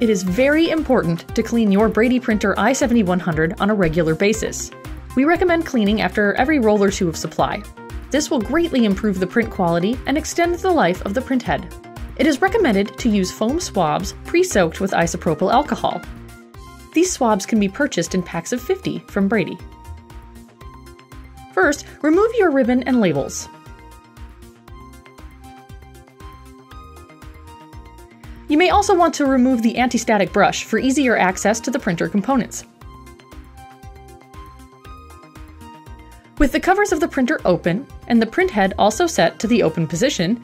It is very important to clean your BradyPrinter i7100 on a regular basis. We recommend cleaning after every roll or two of supply. This will greatly improve the print quality and extend the life of the printhead. It is recommended to use foam swabs pre-soaked with isopropyl alcohol. These swabs can be purchased in packs of 50 from Brady. First, remove your ribbon and labels. You may also want to remove the anti-static brush for easier access to the printer components. With the covers of the printer open and the printhead also set to the open position,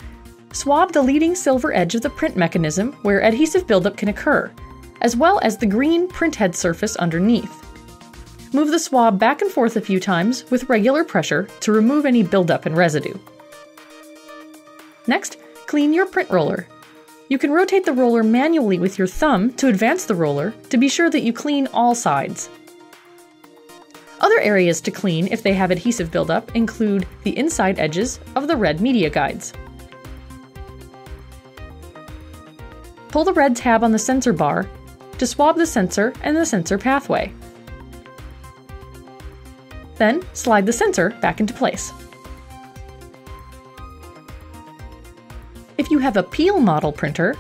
swab the leading silver edge of the print mechanism where adhesive buildup can occur, as well as the green printhead surface underneath. Move the swab back and forth a few times with regular pressure to remove any buildup and residue. Next, clean your print roller. You can rotate the roller manually with your thumb to advance the roller to be sure that you clean all sides. Other areas to clean if they have adhesive buildup include the inside edges of the red media guides. Pull the red tab on the sensor bar to swab the sensor and the sensor pathway. Then slide the sensor back into place. If you have a peel model printer,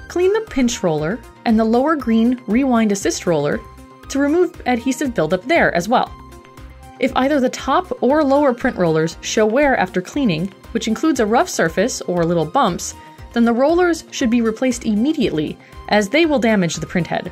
clean the pinch roller and the lower green rewind assist roller to remove adhesive buildup there as well. If either the top or lower print rollers show wear after cleaning, which includes a rough surface or little bumps, then the rollers should be replaced immediately, as they will damage the printhead.